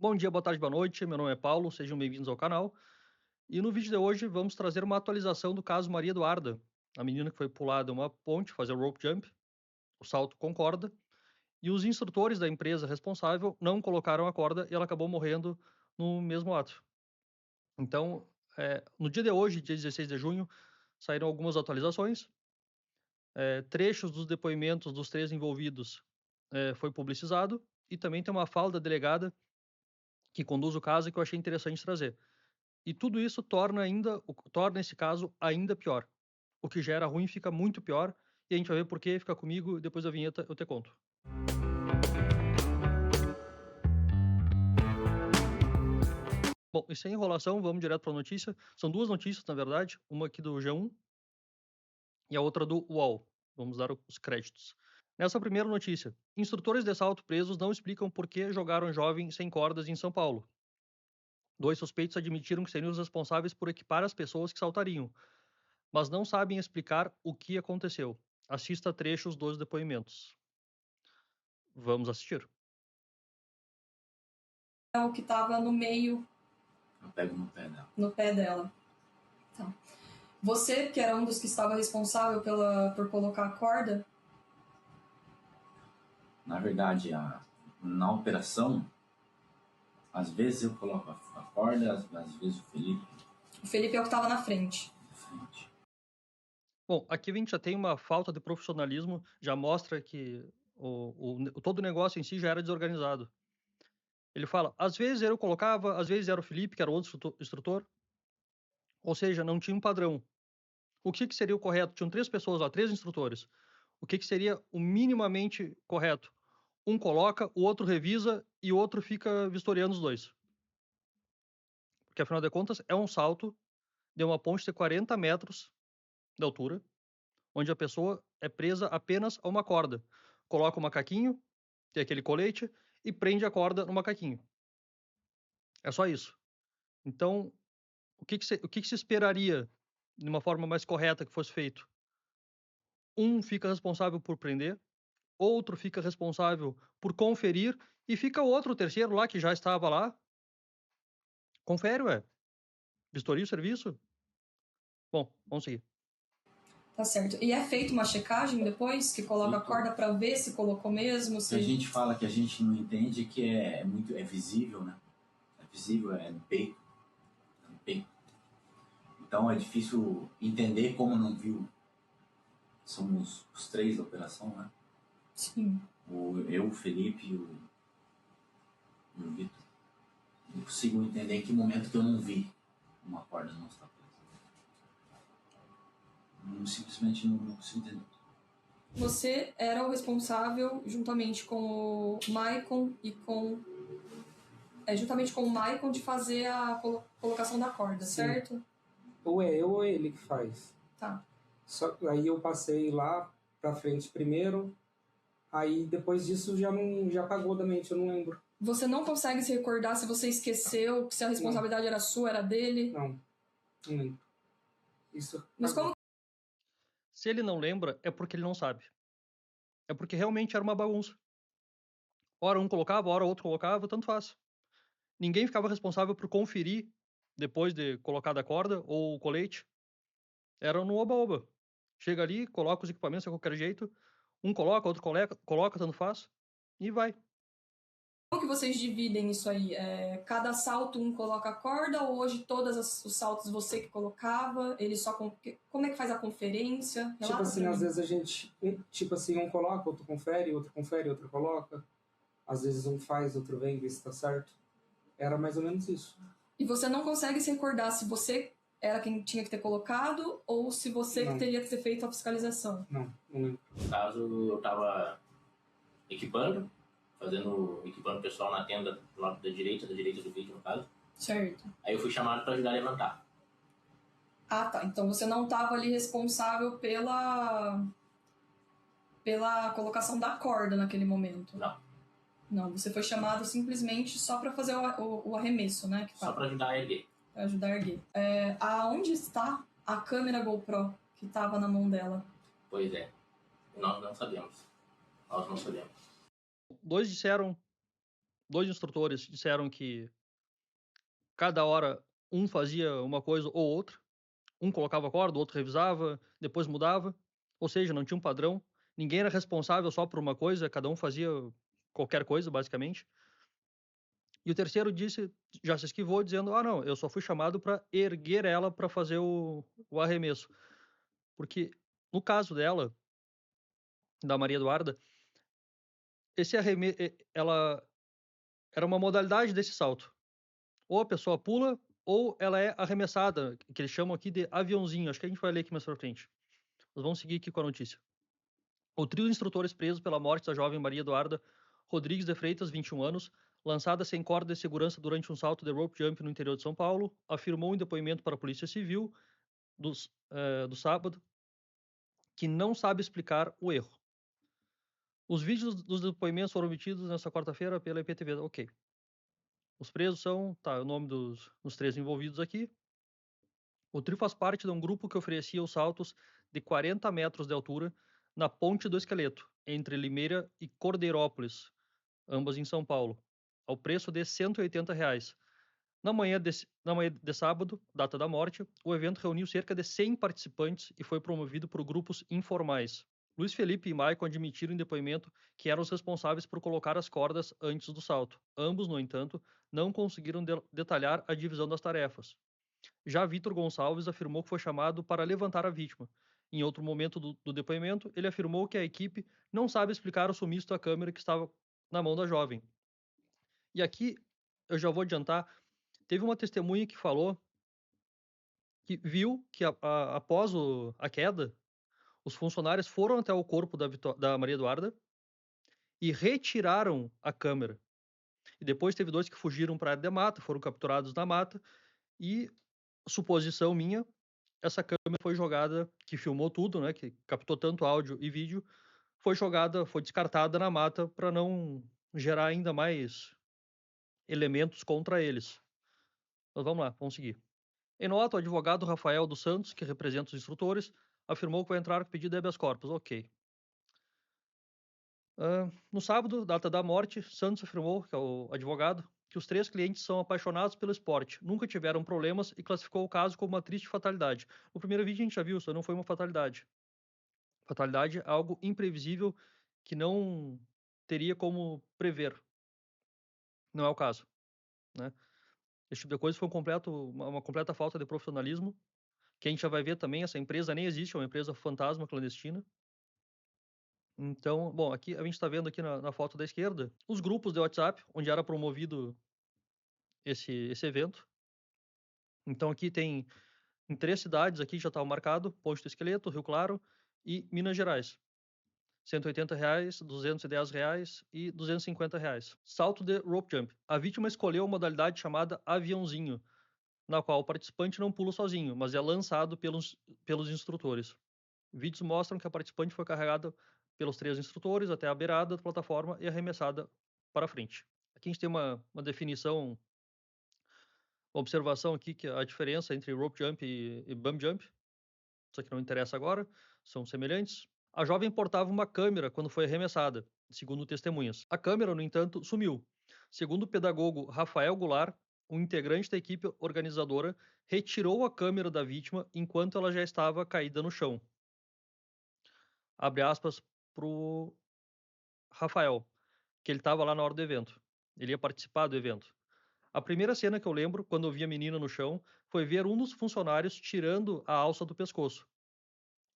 Bom dia, boa tarde, boa noite. Meu nome é Paulo, sejam bem-vindos ao canal. E no vídeo de hoje vamos trazer uma atualização do caso Maria Eduarda, a menina que foi pulada uma ponte, fazer o rope jump, o salto com corda, e os instrutores da empresa responsável não colocaram a corda e ela acabou morrendo no mesmo ato. Então, no dia de hoje, dia 16 de junho, saíram algumas atualizações. Trechos dos depoimentos dos três envolvidos foi publicizado e também tem uma fala da delegada que conduz o caso que eu achei interessante trazer. E tudo isso torna esse caso ainda pior. O que já era ruim fica muito pior, e a gente vai ver por quê. Fica comigo, depois da vinheta eu te conto. Bom, e sem enrolação, vamos direto para a notícia. São duas notícias, na verdade, uma aqui do G1 e a outra do UOL. Vamos dar os créditos. Nessa primeira notícia, instrutores de salto presos não explicam por que jogaram jovem sem cordas em São Paulo. Dois suspeitos admitiram que seriam os responsáveis por equipar as pessoas que saltariam, mas não sabem explicar o que aconteceu. Assista trechos dos depoimentos. Vamos assistir. É o que estava no meio. Eu pego no pé dela. No pé dela. Tá. Você, que era um dos que estava responsável por colocar a corda? Na verdade, na operação, às vezes eu coloco a corda, às vezes o Felipe. O Felipe é o que estava na frente. Na frente. Bom, aqui a gente já tem uma falta de profissionalismo, já mostra que todo o negócio em si já era desorganizado. Ele fala, às vezes eu colocava, às vezes era o Felipe, que era outro instrutor, ou seja, não tinha um padrão. O que seria o correto? Tinham três pessoas lá, três instrutores. O que seria o minimamente correto? Um coloca, o outro revisa e o outro fica vistoriando os dois. Porque, afinal de contas, é um salto de uma ponte de 40 metros de altura, onde a pessoa é presa apenas a uma corda. Coloca o macaquinho, tem aquele colete, e prende a corda no macaquinho. É só isso. Então, o que se esperaria de uma forma mais correta que fosse feito? Um fica responsável por prender, outro fica responsável por conferir, e fica o terceiro lá, que já estava lá. Confere, ué. Vistoria o serviço? Bom, vamos seguir. Tá certo. E é feita uma checagem depois, que coloca a corda para ver se colocou mesmo? Se... A gente fala que a gente não entende que é visível, né? É visível, é no peito. É no peito. Então é difícil entender como não viu. Somos os três da operação, né? Sim. Eu, o Felipe e o Vitor. Não consigo entender em que momento que eu não vi uma corda não estar presa. Simplesmente não consigo entender. Você era o responsável, juntamente com o Maicon e com... juntamente com o Maicon, de fazer a colocação da corda, Sim. certo? Ou é eu ou é ele que faz. Tá. Aí eu passei lá pra frente primeiro, aí depois disso já apagou da mente, eu não lembro. Você não consegue se recordar se você esqueceu, se a responsabilidade era sua, era dele? Não lembro. Isso. Mas como... Se ele não lembra, é porque ele não sabe. É porque realmente era uma bagunça. Ora um colocava, ora outro colocava, tanto faz. Ninguém ficava responsável por conferir depois de colocar a corda ou o colete. Era no oba-oba. Chega ali, coloca os equipamentos de qualquer jeito. Um coloca, outro coloca, tanto faz. E vai. Como que vocês dividem isso aí? Cada salto um coloca a corda, ou hoje todos os saltos você que colocava? Ele só... Como é que faz a conferência? Tipo assim, às vezes a gente... Tipo assim, um coloca, outro confere, outro coloca. Às vezes um faz, outro vem, vê se tá certo. Era mais ou menos isso. E você não consegue se recordar se você era quem tinha que ter colocado ou se você que teria que ter feito a fiscalização? Não lembro. No caso, eu tava equipando o pessoal na tenda do lado da direita do vídeo, no caso. Certo. Aí eu fui chamado para ajudar a levantar. Ah, tá. Então você não estava ali responsável pela colocação da corda naquele momento? Não, você foi chamado simplesmente só para fazer o arremesso, né? Só para ajudar a erguer. Para ajudar a erguer. Aonde está a câmera GoPro que estava na mão dela? Pois é. Nós não sabemos. Dois disseram 2 instrutores disseram que cada hora um fazia uma coisa ou outra. Um colocava a corda, o outro revisava, depois mudava. Ou seja, não tinha um padrão. Ninguém era responsável só por uma coisa, cada um fazia qualquer coisa, basicamente. E o terceiro disse, já se esquivou, dizendo: ah, não, eu só fui chamado para erguer ela para fazer o arremesso. Porque no caso dela, da Maria Eduarda, esse arremesso, ela era uma modalidade desse salto. Ou a pessoa pula, ou ela é arremessada, que eles chamam aqui de aviãozinho. Acho que a gente vai ler aqui mais pra frente. Nós vamos seguir aqui com a notícia. O trio de instrutores preso pela morte da jovem Maria Eduarda Rodrigues de Freitas, 21 anos, lançada sem corda de segurança durante um salto de rope jump no interior de São Paulo, afirmou em depoimento para a Polícia Civil do sábado que não sabe explicar o erro. Os vídeos dos depoimentos foram obtidos nesta quarta-feira pela IPTV. Ok. Os presos são, o nome dos 3 envolvidos aqui. O trio faz parte de um grupo que oferecia os saltos de 40 metros de altura na Ponte do Esqueleto, entre Limeira e Cordeirópolis, ambas em São Paulo, ao preço de R$ 180. Na manhã de sábado, data da morte, o evento reuniu cerca de 100 participantes e foi promovido por grupos informais. Luiz Felipe e Maicon admitiram em depoimento que eram os responsáveis por colocar as cordas antes do salto. Ambos, no entanto, não conseguiram detalhar a divisão das tarefas. Já Vitor Gonçalves afirmou que foi chamado para levantar a vítima. Em outro momento do depoimento, ele afirmou que a equipe não sabe explicar o sumiço da câmera que estava na mão da jovem. E aqui, eu já vou adiantar, teve uma testemunha que falou que viu que após a queda, os funcionários foram até o corpo da Maria Eduarda e retiraram a câmera. E depois teve 2 que fugiram para a área de mata, foram capturados na mata e, suposição minha, essa câmera foi jogada, que filmou tudo, né, que captou tanto áudio e vídeo, foi descartada na mata para não gerar ainda mais elementos contra eles. Mas vamos lá, vamos seguir. Em nota, o advogado Rafael dos Santos, que representa os instrutores, afirmou que vai entrar com pedido de habeas corpus. Ok. No sábado, data da morte, Santos afirmou, que é o advogado, que os 3 clientes são apaixonados pelo esporte, nunca tiveram problemas e classificou o caso como uma triste fatalidade. No primeiro vídeo a gente já viu, isso não foi uma fatalidade. Fatalidade é algo imprevisível que não teria como prever. Não é o caso, né? Esse tipo de coisa foi uma completa falta de profissionalismo, que a gente já vai ver também, essa empresa nem existe, é uma empresa fantasma clandestina. Então, bom, aqui a gente está vendo aqui na foto da esquerda os grupos de WhatsApp, onde era promovido esse evento. Então aqui tem em 3 cidades, aqui já estava marcado, Ponte do Esqueleto, Rio Claro e Minas Gerais. R$ 180, R$ 210 e R$ 250. Salto de rope jump. A vítima escolheu a modalidade chamada aviãozinho, na qual o participante não pula sozinho, mas é lançado pelos instrutores. Vídeos mostram que a participante foi carregada pelos 3 instrutores até a beirada da plataforma e arremessada para frente. Aqui a gente tem uma definição, uma observação aqui, que a diferença entre rope jump e bump jump, isso aqui não interessa agora, são semelhantes. A jovem portava uma câmera quando foi arremessada, segundo testemunhas. A câmera, no entanto, sumiu. Segundo o pedagogo Rafael Goulart, um integrante da equipe organizadora retirou a câmera da vítima enquanto ela já estava caída no chão. Abre aspas pro Rafael, que ele estava lá na hora do evento. Ele ia participar do evento. A primeira cena que eu lembro, quando eu vi a menina no chão, foi ver um dos funcionários tirando a alça do pescoço,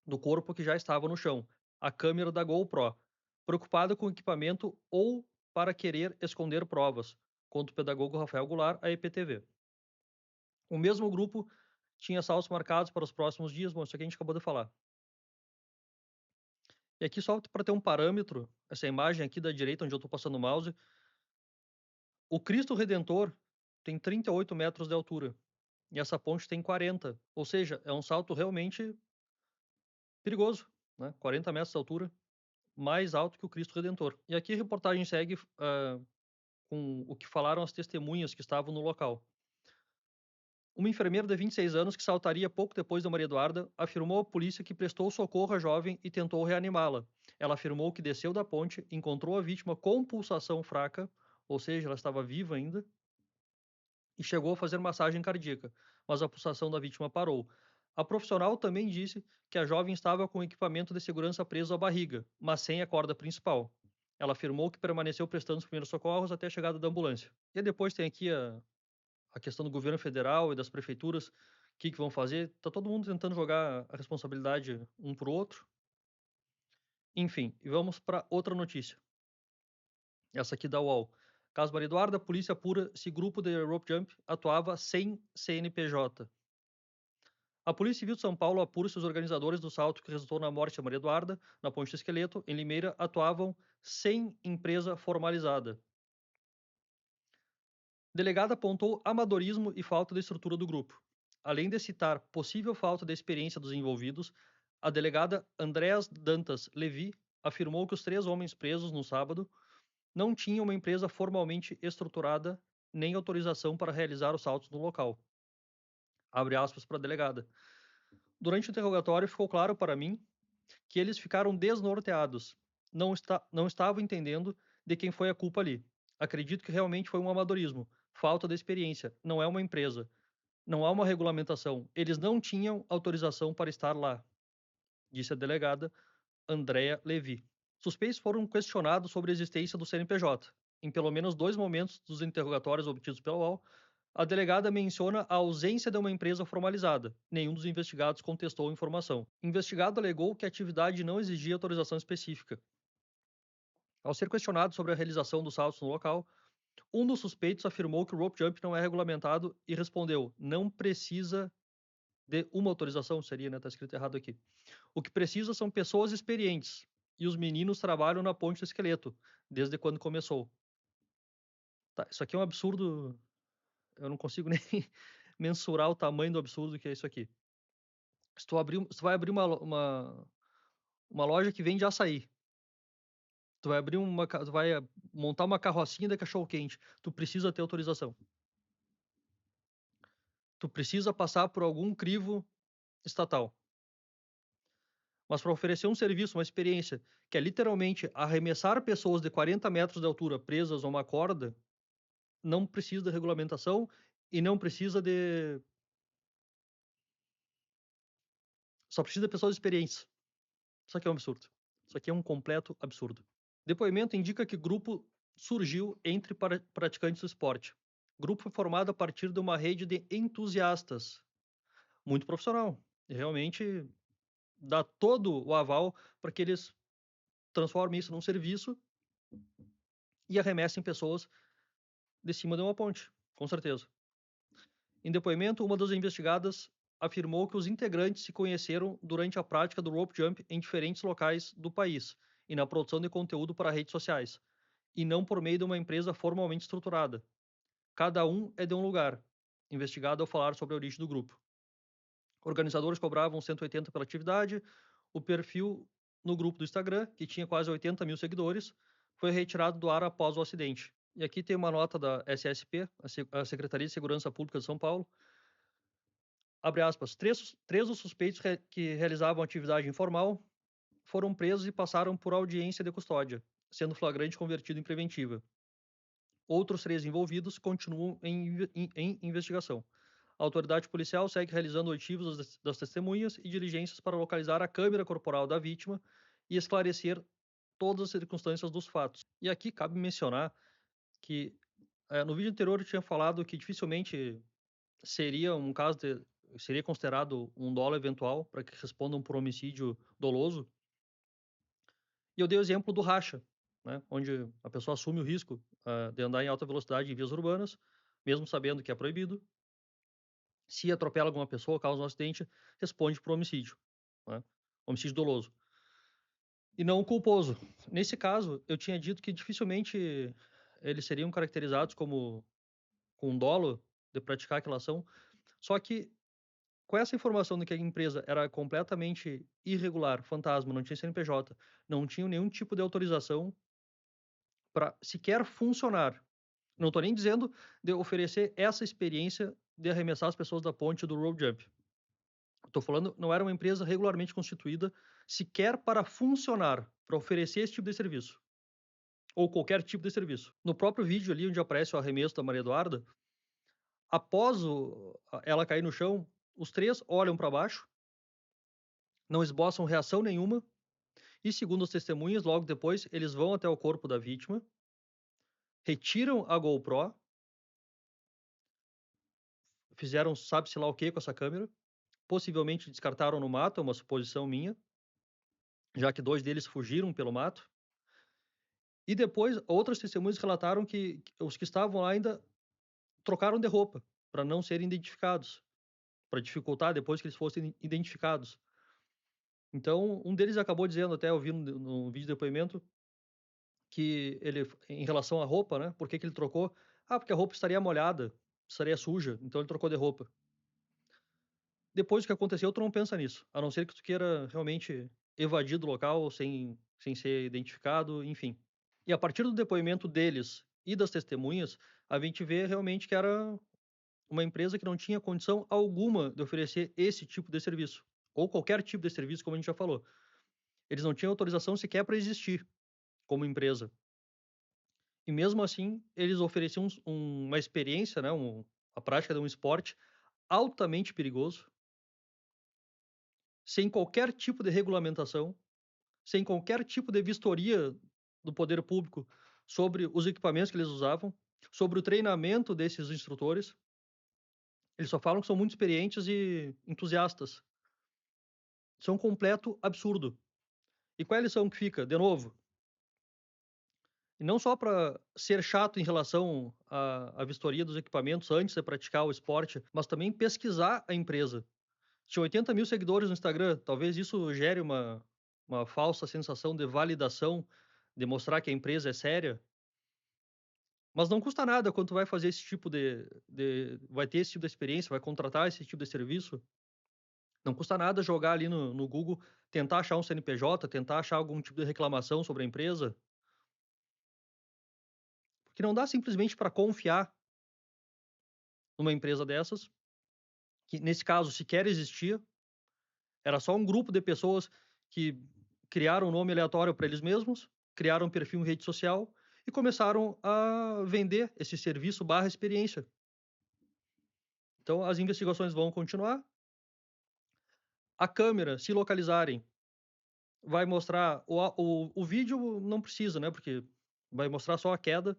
do corpo que já estava no chão, a câmera da GoPro, preocupado com o equipamento ou para querer esconder provas, conta o pedagogo Rafael Goulart à IPTV. O mesmo grupo tinha saltos marcados para os próximos dias, bom, isso aqui a gente acabou de falar. E aqui só para ter um parâmetro, essa imagem aqui da direita, onde eu estou passando o mouse, o Cristo Redentor tem 38 metros de altura e essa ponte tem 40, ou seja, é um salto realmente perigoso, né? 40 metros de altura, mais alto que o Cristo Redentor. E aqui a reportagem segue com o que falaram as testemunhas que estavam no local. Uma enfermeira de 26 anos que saltaria pouco depois da Maria Eduarda afirmou à polícia que prestou socorro à jovem e tentou reanimá-la. Ela afirmou que desceu da ponte, encontrou a vítima com pulsação fraca, ou seja, ela estava viva ainda, e chegou a fazer massagem cardíaca, mas a pulsação da vítima parou. A profissional também disse que a jovem estava com o equipamento de segurança preso à barriga, mas sem a corda principal. Ela afirmou que permaneceu prestando os primeiros socorros até a chegada da ambulância. E depois tem aqui a questão do governo federal e das prefeituras, o que vão fazer. Tá todo mundo tentando jogar a responsabilidade um pro outro. Enfim, e vamos para outra notícia. Essa aqui da UOL. Caso Maria Eduarda, a polícia apura se grupo de rope jump atuava sem CNPJ. A Polícia Civil de São Paulo apura se os organizadores do salto que resultou na morte da Maria Eduarda, na Ponte do Esqueleto, em Limeira, atuavam sem empresa formalizada. Delegada apontou amadorismo e falta de estrutura do grupo. Além de citar possível falta de experiência dos envolvidos, a delegada Andréas Dantas Levi afirmou que os 3 homens presos no sábado não tinham uma empresa formalmente estruturada nem autorização para realizar os saltos no local. Abre aspas para a delegada. Durante o interrogatório ficou claro para mim que eles ficaram desnorteados. Não estavam entendendo de quem foi a culpa ali. Acredito que realmente foi um amadorismo, falta de experiência, não é uma empresa. Não há uma regulamentação. Eles não tinham autorização para estar lá, disse a delegada Andréa Levi. Suspeitos foram questionados sobre a existência do CNPJ. Em pelo menos 2 momentos dos interrogatórios obtidos pela UOL, a delegada menciona a ausência de uma empresa formalizada. Nenhum dos investigados contestou a informação. O investigado alegou que a atividade não exigia autorização específica. Ao ser questionado sobre a realização dos saltos no local, um dos suspeitos afirmou que o rope jump não é regulamentado e respondeu: não precisa de uma autorização, seria, né? Tá escrito errado aqui. O que precisa são pessoas experientes, e os meninos trabalham na Ponte do Esqueleto, desde quando começou. Tá, isso aqui é um absurdo, eu não consigo nem mensurar o tamanho do absurdo que é isso aqui. Se tu vai abrir uma loja que vende açaí, tu vai montar uma carrocinha de cachorro-quente, tu precisa ter autorização. Tu precisa passar por algum crivo estatal. Mas para oferecer um serviço, uma experiência, que é literalmente arremessar pessoas de 40 metros de altura presas a uma corda, não precisa de regulamentação e não precisa de... Só precisa de pessoas experientes. Isso aqui é um absurdo. Isso aqui é um completo absurdo. Depoimento indica que grupo surgiu entre praticantes do esporte. O grupo foi formado a partir de uma rede de entusiastas. Muito profissional. E realmente dá todo o aval para que eles transformem isso num serviço e arremessem pessoas de cima de uma ponte, com certeza. Em depoimento, uma das investigadas afirmou que os integrantes se conheceram durante a prática do rope jump em diferentes locais do país e na produção de conteúdo para redes sociais, e não por meio de uma empresa formalmente estruturada. Cada um é de um lugar, investigado ao falar sobre a origem do grupo. Organizadores cobravam 180 pela atividade, o perfil no grupo do Instagram, que tinha quase 80 mil seguidores, foi retirado do ar após o acidente. E aqui tem uma nota da SSP, a Secretaria de Segurança Pública de São Paulo. Abre aspas, três dos suspeitos que realizavam atividade informal foram presos e passaram por audiência de custódia, sendo flagrante convertido em preventiva. Outros 3 envolvidos continuam em investigação. A autoridade policial segue realizando oitivos das testemunhas e diligências para localizar a câmera corporal da vítima e esclarecer todas as circunstâncias dos fatos. E aqui cabe mencionar que no vídeo anterior eu tinha falado que dificilmente seria um caso seria considerado um dolo eventual para que respondam por homicídio doloso. E eu dei o exemplo do racha, né, onde a pessoa assume o risco de andar em alta velocidade em vias urbanas, mesmo sabendo que é proibido. Se atropela alguma pessoa, causa um acidente, responde por homicídio, né, homicídio doloso. E não o culposo. Nesse caso, eu tinha dito que dificilmente eles seriam caracterizados como com dolo de praticar aquela ação. Só que com essa informação de que a empresa era completamente irregular, fantasma, não tinha CNPJ, não tinha nenhum tipo de autorização para sequer funcionar. Não estou nem dizendo de oferecer essa experiência de arremessar as pessoas da ponte do road jump. Estou falando, não era uma empresa regularmente constituída sequer para funcionar, para oferecer esse tipo de serviço. ou qualquer tipo de serviço. No próprio vídeo ali onde aparece o arremesso da Maria Eduarda, após ela cair no chão, os 3 olham para baixo, não esboçam reação nenhuma, e segundo as testemunhas, logo depois, eles vão até o corpo da vítima, retiram a GoPro, fizeram sabe-se lá o que com essa câmera, possivelmente descartaram no mato, é uma suposição minha, já que 2 deles fugiram pelo mato. E depois, outras testemunhas relataram que os que estavam lá ainda trocaram de roupa, para não serem identificados, para dificultar depois que eles fossem identificados. Então, um deles acabou dizendo, até eu vi no vídeo de depoimento, que ele, em relação à roupa, né? Por que ele trocou? Ah, porque a roupa estaria molhada, estaria suja, então ele trocou de roupa. Depois do que aconteceu, tu não pensa nisso, a não ser que tu queira realmente evadir do local sem ser identificado, enfim. E a partir do depoimento deles e das testemunhas, a gente vê realmente que era uma empresa que não tinha condição alguma de oferecer esse tipo de serviço, ou qualquer tipo de serviço, como a gente já falou. Eles não tinham autorização sequer para existir como empresa. E mesmo assim, eles ofereciam uma experiência, né, a prática de um esporte altamente perigoso, sem qualquer tipo de regulamentação, sem qualquer tipo de vistoria do poder público sobre os equipamentos que eles usavam, sobre o treinamento desses instrutores. Eles só falam que são muito experientes e entusiastas. Isso é um completo absurdo. E qual é a lição que fica? De novo, e não só para ser chato em relação à vistoria dos equipamentos antes de praticar o esporte, mas também pesquisar a empresa. Tinha 80 mil seguidores no Instagram, talvez isso gere uma falsa sensação de validação, de mostrar que a empresa é séria, mas não custa nada quando tu vai fazer esse tipo vai ter esse tipo de experiência, vai contratar esse tipo de serviço, não custa nada jogar ali no Google, tentar achar um CNPJ, tentar achar algum tipo de reclamação sobre a empresa, porque não dá simplesmente para confiar numa empresa dessas, que nesse caso sequer existia, era só um grupo de pessoas que criaram um nome aleatório para eles mesmos, criaram um perfil em rede social e começaram a vender esse serviço barra experiência. Então as investigações vão continuar. A câmera, se localizarem, vai mostrar o vídeo não precisa, né? Porque vai mostrar só a queda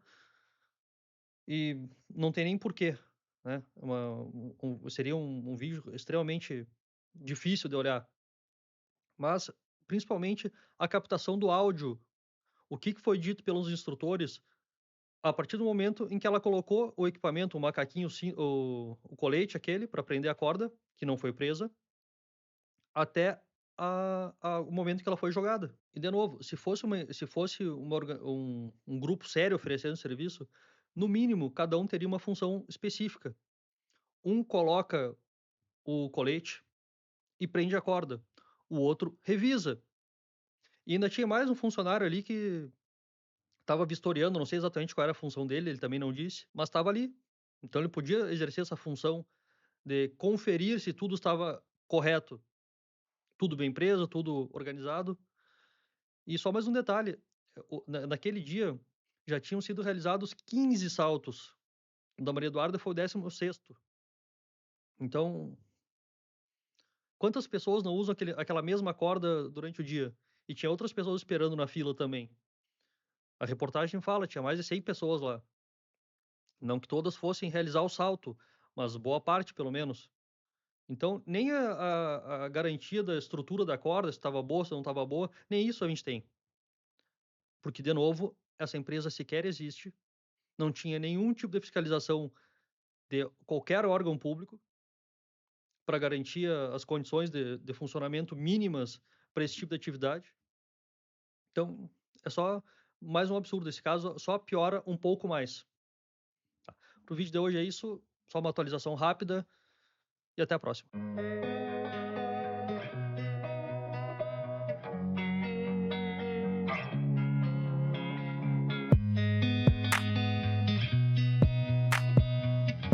e não tem nem porquê, né? Seria um vídeo extremamente difícil de olhar. Mas, principalmente, a captação do áudio. O que foi dito pelos instrutores a partir do momento em que ela colocou o equipamento, o macaquinho, o colete aquele, para prender a corda, que não foi presa, até o momento que ela foi jogada. E, de novo, se fosse um grupo sério oferecendo serviço, no mínimo, cada um teria uma função específica. Um coloca o colete e prende a corda. O outro revisa. E ainda tinha mais um funcionário ali que estava vistoriando, não sei exatamente qual era a função dele, ele também não disse, mas estava ali. Então ele podia exercer essa função de conferir se tudo estava correto, tudo bem preso, tudo organizado. E só mais um detalhe, naquele dia já tinham sido realizados 15 saltos. O da Maria Eduarda foi o 16º. Então, quantas pessoas não usam aquela mesma corda durante o dia? E tinha outras pessoas esperando na fila também. A reportagem fala, tinha mais de 100 pessoas lá. Não que todas fossem realizar o salto, mas boa parte, pelo menos. Então, nem a garantia da estrutura da corda, se estava boa, se não estava boa, nem isso a gente tem. Porque, de novo, essa empresa sequer existe, não tinha nenhum tipo de fiscalização de qualquer órgão público para garantir as condições de funcionamento mínimas para esse tipo de atividade. Então, é só mais um absurdo. Esse caso só piora um pouco mais. Para o vídeo de hoje é isso, só uma atualização rápida e até a próxima.